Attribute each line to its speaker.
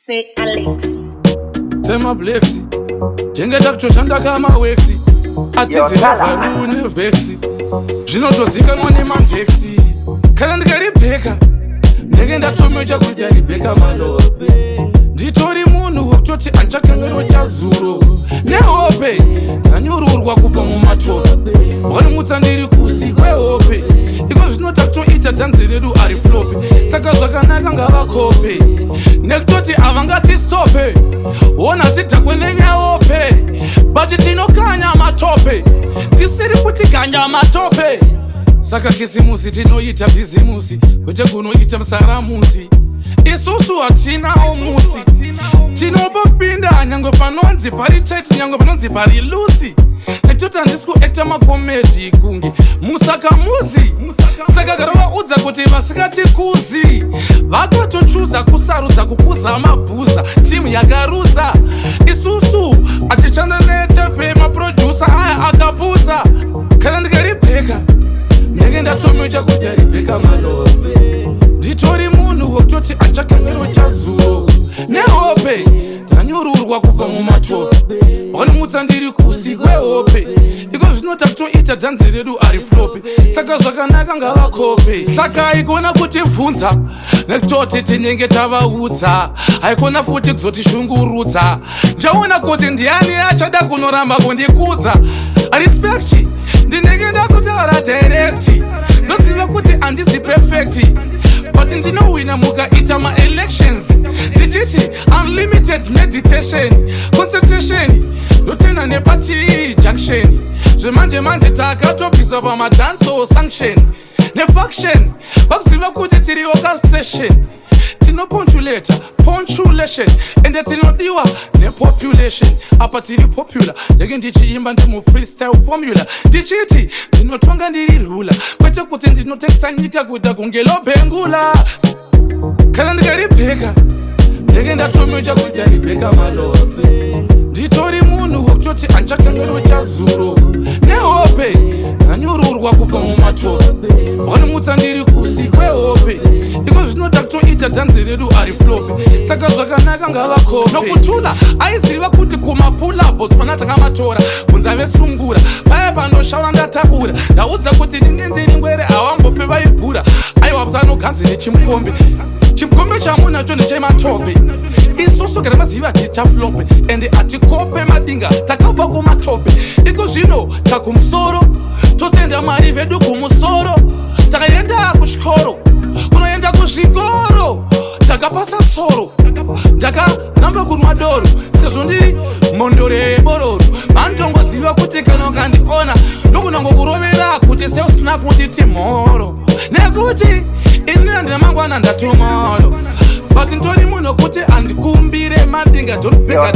Speaker 1: Say Alex.
Speaker 2: Sema Blexi. Jengeta kuchoshanda kama wexi. Atiziravarune vexi. Zvinotozikanwa nemanteksi. Kana ndikaribheka ndenge ndatomecha kuti aribheka malope. Nditori munhu wekutoti anchakanganwa chazuro nehope ndanyururwa kubva mumatope. Wakanimutsa ndiri kusi kwehope. Iko zvinota kutoita dhanzi redu ari flope. Saka zvakanaka ngavakope nekutoti havangati stope. Ona tidhakwe nenyaope but tinokanya matope. Tisiri kuti ganya matope. Saka kisimusi tinoita bhizimusi kwete kunoita musaramusi. Isusu hatina omusi tinopopinda nyangwe panonzi pari tight nyangwe panonzi pari lusi. Nekutoti handisi kuekta makomedi kunge musakamuzi. Saka garavaudza kuti vasikatikuzi vakatochuza kusarudza kukuza mabhusa timu yakaruza. Isusu atichanda netepe maproducer aya akabusa. Kana ndikaribheka ndenge ndatomecha kuti aribheka malope. Nditori munhu wekutoti achakanganwa chazuro nehope ndanyururwa kubva mumatope. Wakanimutsa ndiri kusi kwehope. Iko zvinota kutoita dhanzi redu ari flope. Saka zvakanaka ngavakope. Saka haikona kutivhunza nekutoti tinenge tavaudza. Haikona futi kuzotishungurudza. Ndaona kuti ndiani achada kunoramba kundikudza. Respect ndinenge ndakutaura direct. Ndoziva kuti handisi perfect but ndinowina mukaita ma-elections. Ndichiti unlimited meditation concentration ndotenda nepati junction. Zvemanje manje takatobvisa pamadanso sanction nefaction. Vakuziva kuti tiri orchestration tinopunctuator punctuation ende tinodiwa nepopulation. Apa tiri popular ndenge ndichiimba ndimo freestyle formula. Ndichiti ndinotonga ndiri rula kwete kuti ndinotekesa nyika kuita kunge lobhengula. Kana ndikaribheka ndenge ndatomecha kuti aribheka malope. Nditori munhu wekutoti anchakanganwa chazuro nehope ndanyururwa kubva mumatope. Wakanimutsa ndiri kusi kwehope. Iko zvinota kutoita dhanzi redu ari flope. Saka zvakanaka ngavakope. Nokutula aiziva kuti kumapulabos pana takamatora kunza vesungura paya panoshaura ndataura. Ndaudza kuti ndinge ndiri ngwere havambope vaigura. Aiwa busanoganzi nechimkombe. Chimkombe chamunacho ndechematope. Isusu kana maziva tichaflope ende atikope madinga takabva kumatope. Iko zvino takumusoro totenda Mwari vedu kumusoro. Takaenda kuchikoro kunoenda kuzvikoro takapasa soro. Ndakanamba kunwa doro sezvo ndiri mondoro yebororo. Vanotongoziva kuti kana ukandiona ndokunongokurovera kuti seusina kunditi mhoro. Nekuti ini ndina mangwana ndatomoro but ndori munhu kuti andikumbire madinga don't beg a